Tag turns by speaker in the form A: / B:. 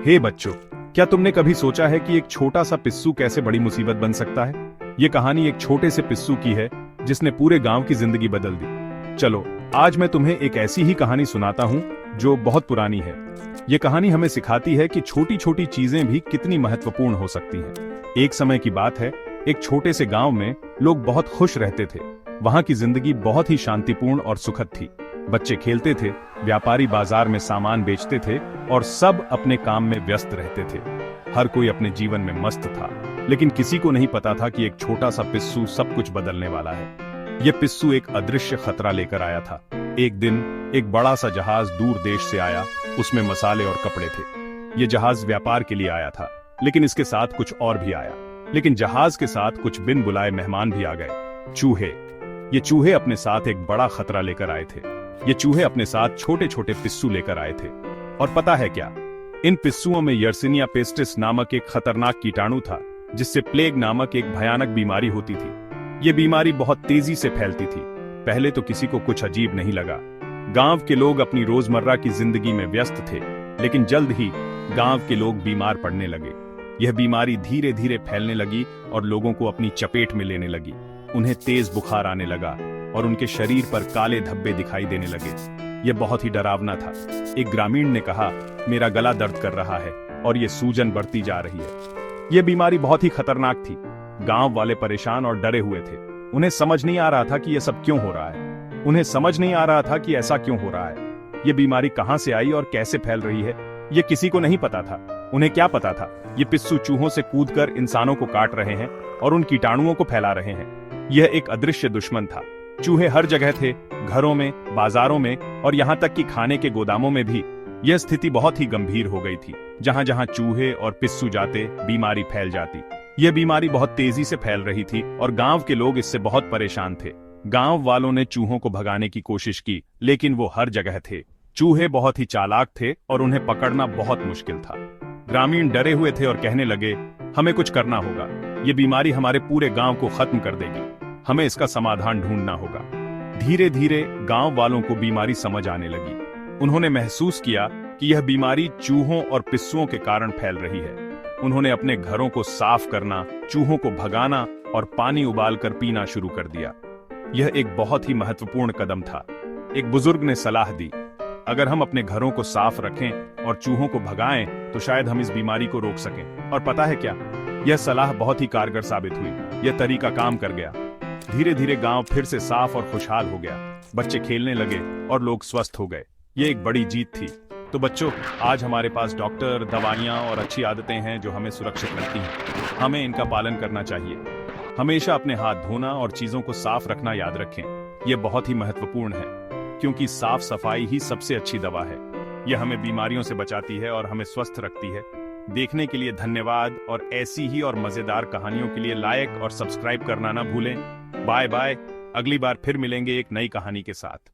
A: हे बच्चों, क्या तुमने कभी सोचा है कि एक छोटा सा पिस्सू कैसे बड़ी मुसीबत बन सकता है? ये कहानी एक छोटे से पिस्सू की है जिसने पूरे गांव की जिंदगी बदल दी। चलो, आज मैं तुम्हें एक ऐसी ही कहानी सुनाता हूँ जो बहुत पुरानी है। ये कहानी हमें सिखाती है कि छोटी छोटी चीजें भी कितनी महत्वपूर्ण हो सकती हैं। एक समय की बात है, एक छोटे से गांव में लोग बहुत खुश रहते थे। वहां की जिंदगी बहुत ही शांतिपूर्ण और सुखद थी। बच्चे खेलते थे, व्यापारी बाजार में सामान बेचते थे और सब अपने काम में व्यस्त रहते थे। हर कोई अपने जीवन में मस्त था, लेकिन किसी को नहीं पता था कि एक छोटा सा पिस्सू सब कुछ बदलने वाला है। यह पिस्सू एक अदृश्य खतरा लेकर आया था। एक दिन एक बड़ा सा जहाज दूर देश से आया। उसमें मसाले और कपड़े थे। यह जहाज व्यापार के लिए आया था, लेकिन इसके साथ कुछ और भी आया। लेकिन जहाज के साथ कुछ बिन बुलाए मेहमान भी आ गए, चूहे। ये चूहे अपने साथ एक बड़ा खतरा लेकर आए थे। ये चूहे अपने साथ छोटे छोटे पिस्सू लेकर आए थे। और पता है क्या? इन पिस्सुओं में यर्सिनिया पेस्टिस नामक एक खतरनाक कीटाणु था, जिससे प्लेग नामक एक भयानक बीमारी होती थी। ये बीमारी बहुत तेजी से फैलती थी। पहले तो किसी को कुछ अजीब नहीं लगा। गांव के लोग अपनी रोजमर्रा की जिंदगी में व्यस्त थे, लेकिन जल्द ही गांव के लोग बीमार पड़ने लगे। यह बीमारी धीरे धीरे फैलने लगी और लोगों को अपनी चपेट में लेने लगी। उन्हें तेज बुखार आने लगा और उनके शरीर पर काले धब्बे दिखाई देने लगे। यह बहुत ही डरावना था। एक ग्रामीण ने कहा, मेरा गला दर्द कर रहा है और यह सूजन बढ़ती जा रही है। यह बीमारी बहुत ही खतरनाक थी। गांव वाले परेशान और डरे हुए थे। उन्हें समझ नहीं आ रहा था कि यह सब क्यों हो रहा है। उन्हें समझ नहीं आ रहा था कि ऐसा क्यों हो रहा है। यह बीमारी कहां से आई और कैसे फैल रही है, यह किसी को नहीं पता था। उन्हें क्या पता था, ये पिस्सू चूहों से कूदकर इंसानों को काट रहे हैं और उन कीटाणुओं को फैला रहे हैं। यह एक अदृश्य दुश्मन था। चूहे हर जगह थे, घरों में, बाजारों में और यहाँ तक कि खाने के गोदामों में भी। यह स्थिति बहुत ही गंभीर हो गई थी। जहाँ जहाँ चूहे और पिस्सू जाते, बीमारी फैल जाती। यह बीमारी बहुत तेजी से फैल रही थी और गांव के लोग इससे बहुत परेशान थे। गांव वालों ने चूहों को भगाने की कोशिश की, लेकिन वो हर जगह थे। चूहे बहुत ही चालाक थे और उन्हें पकड़ना बहुत मुश्किल था। ग्रामीण डरे हुए थे और कहने लगे, हमें कुछ करना होगा। ये बीमारी हमारे पूरे गांव को खत्म कर देगी। हमें इसका समाधान ढूंढना होगा। धीरे धीरे गांव वालों को बीमारी समझ आने लगी। उन्होंने महसूस किया कि यह बीमारी चूहों और पिस्सुओं के कारण फैल रही है। उन्होंने अपने घरों को साफ करना, चूहों को भगाना और पानी उबालकर पीना शुरू कर दिया। यह एक बहुत ही महत्वपूर्ण कदम था। एक बुजुर्ग ने सलाह दी, अगर हम अपने घरों को साफ रखें और चूहों को भगाएं तो शायद हम इस बीमारी को रोक सकें। और पता है क्या? यह सलाह बहुत ही कारगर साबित हुई। यह तरीका काम कर गया। धीरे धीरे गांव फिर से साफ और खुशहाल हो गया। बच्चे खेलने लगे और लोग स्वस्थ हो गए। यह एक बड़ी जीत थी। तो बच्चों, आज हमारे पास डॉक्टर, दवाइयाँ और अच्छी आदतें हैं जो हमें सुरक्षित रखती हैं। हमें इनका पालन करना चाहिए। हमेशा अपने हाथ धोना और चीजों को साफ रखना याद रखें। यह बहुत ही महत्वपूर्ण है, क्योंकि साफ सफाई ही सबसे अच्छी दवा है। यह हमें बीमारियों से बचाती है और हमें स्वस्थ रखती है। देखने के लिए धन्यवाद और ऐसी ही और मजेदार कहानियों के लिए लाइक और सब्सक्राइब करना ना भूलें। Bye bye. अगली बार फिर मिलेंगे एक नई कहानी के साथ।